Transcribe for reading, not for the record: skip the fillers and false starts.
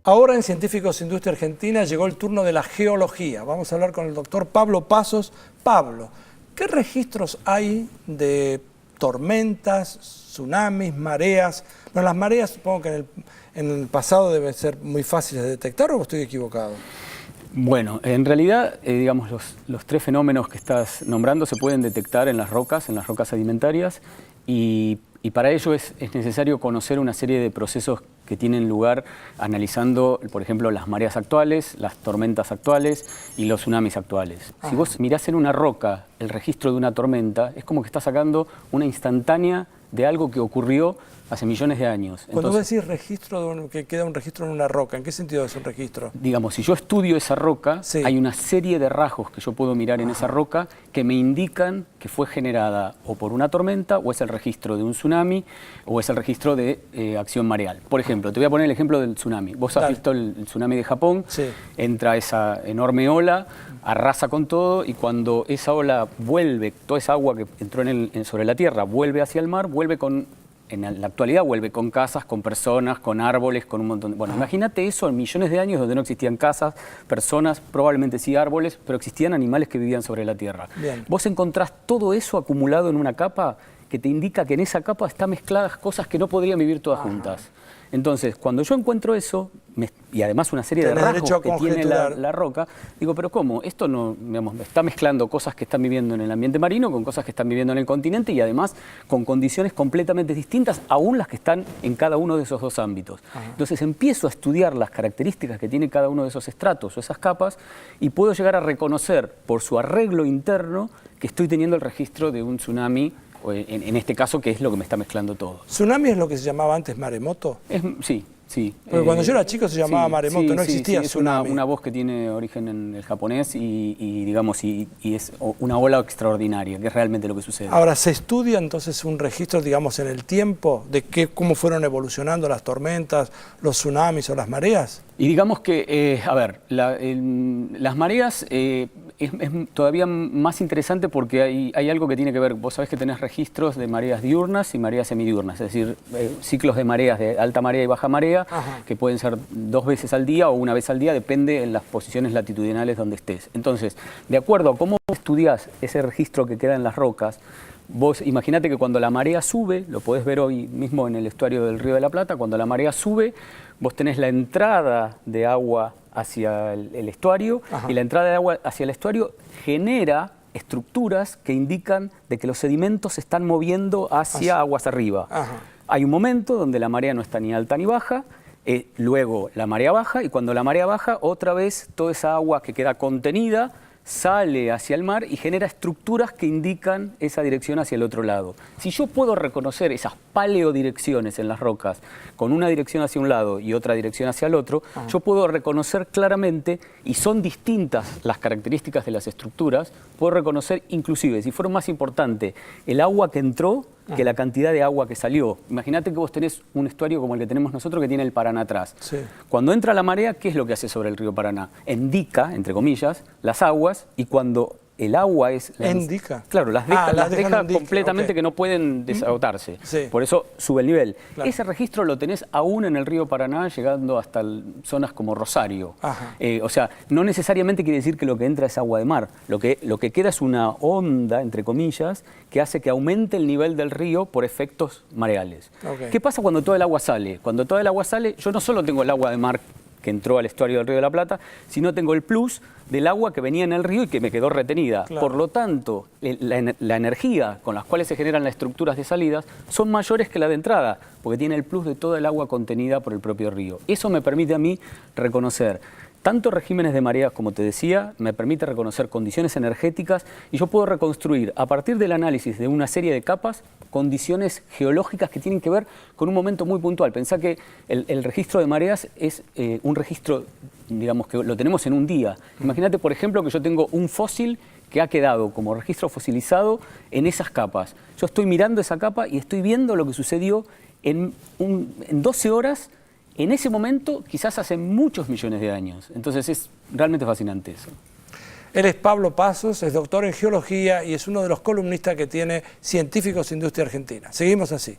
Ahora en Científicos Industria Argentina llegó el turno de la geología. Vamos a hablar con el doctor Pablo Pasos. Pablo, ¿qué registros hay de tormentas, tsunamis, mareas? Bueno, las mareas supongo que en el pasado deben ser muy fáciles de detectar, ¿o estoy equivocado? Bueno, en realidad, digamos, los tres fenómenos que estás nombrando se pueden detectar en las rocas sedimentarias, y para ello es necesario conocer una serie de procesos que tienen lugar analizando, por ejemplo, las mareas actuales, las tormentas actuales y los tsunamis actuales. Si vos mirás en una roca el registro de una tormenta, es como que estás sacando una instantánea de algo que ocurrió hace millones de años. Cuando vos decís registro, que queda un registro en una roca, ¿en qué sentido es un registro? Digamos, si yo estudio esa roca, sí, hay una serie de rasgos que yo puedo mirar en esa roca que me indican que fue generada o por una tormenta, o es el registro de un tsunami, o es el registro de acción mareal. Por ejemplo, te voy a poner el ejemplo del tsunami. Vos has visto el tsunami de Japón, entra esa enorme ola, arrasa con todo, y cuando esa ola vuelve, toda esa agua que entró sobre la tierra, vuelve hacia el mar, en la actualidad vuelve con casas, con personas, con árboles, con un montón de... Bueno, imagínate eso en millones de años donde no existían casas, personas, probablemente sí árboles, pero existían animales que vivían sobre la tierra. Bien. Vos encontrás todo eso acumulado en una capa que te indica que en esa capa están mezcladas cosas que no podrían vivir todas juntas. Entonces, cuando yo encuentro eso, y además una serie de rasgos que tiene la roca, digo, pero ¿cómo? Esto no, digamos, está mezclando cosas que están viviendo en el ambiente marino con cosas que están viviendo en el continente, y además con condiciones completamente distintas, aún las que están en cada uno de esos dos ámbitos. Entonces empiezo a estudiar las características que tiene cada uno de esos estratos o esas capas, y puedo llegar a reconocer por su arreglo interno que estoy teniendo el registro de un tsunami, en este caso, que es lo que me está mezclando todo. ¿Tsunami es lo que se llamaba antes maremoto? Sí. Sí. Porque cuando yo era chico se llamaba maremoto, no existía tsunami. Es una voz que tiene origen en el japonés digamos, y es una ola extraordinaria, que es realmente lo que sucede. Ahora, ¿se estudia entonces un registro, digamos, en el tiempo de cómo fueron evolucionando las tormentas, los tsunamis o las mareas? Y digamos que, a ver, las mareas es todavía más interesante porque hay algo que tiene que ver. Vos sabés que tenés registros de mareas diurnas y mareas semidiurnas, es decir, ciclos de mareas de alta marea y baja marea, que pueden ser 2 veces al día o 1 vez al día, depende en las posiciones latitudinales donde estés. Entonces, de acuerdo a cómo estudiás ese registro que queda en las rocas, vos imaginate que cuando la marea sube, lo podés ver hoy mismo en el estuario del Río de la Plata, cuando la marea sube, vos tenés la entrada de agua hacia el estuario, y la entrada de agua hacia el estuario genera estructuras que indican de que los sedimentos se están moviendo hacia aguas arriba. Hay un momento donde la marea no está ni alta ni baja, luego la marea baja, y cuando la marea baja, otra vez toda esa agua que queda contenida sale hacia el mar y genera estructuras que indican esa dirección hacia el otro lado. Si yo puedo reconocer esas paleodirecciones en las rocas, con una dirección hacia un lado y otra dirección hacia el otro, yo puedo reconocer claramente, y son distintas las características de las estructuras, puedo reconocer inclusive, si fuera más importante, el agua que entró que la cantidad de agua que salió. Imagínate que vos tenés un estuario como el que tenemos nosotros, que tiene el Paraná atrás. Cuando entra la marea, ¿qué es lo que hace sobre el río Paraná? Indica, entre comillas, las aguas, y cuando el agua es... ¿Indica? Claro, las deja completamente, que no pueden desagotarse. Por eso sube el nivel. Ese registro lo tenés aún en el río Paraná, llegando hasta zonas como Rosario. O sea, no necesariamente quiere decir que lo que entra es agua de mar. Lo que queda es una onda, entre comillas, que hace que aumente el nivel del río por efectos mareales. ¿Qué pasa cuando toda el agua sale? Cuando toda el agua sale, yo no solo tengo el agua de mar que entró al estuario del Río de la Plata, sino tengo el plus del agua que venía en el río y que me quedó retenida. Por lo tanto, la energía con las cuales se generan las estructuras de salidas son mayores que la de entrada, porque tiene el plus de toda el agua contenida por el propio río. Eso me permite a mí reconocer tanto regímenes de mareas, como te decía, me permite reconocer condiciones energéticas, y yo puedo reconstruir, a partir del análisis de una serie de capas, condiciones geológicas que tienen que ver con un momento muy puntual. Pensá que el registro de mareas es un registro, digamos, que lo tenemos en un día. Imagínate, por ejemplo, que yo tengo un fósil que ha quedado como registro fosilizado en esas capas. Yo estoy mirando esa capa y estoy viendo lo que sucedió en 12 horas, en ese momento, quizás hace muchos millones de años. Entonces es realmente fascinante eso. Él es Pablo Pasos, es doctor en geología y es uno de los columnistas que tiene Científicos Industria Argentina. Seguimos así.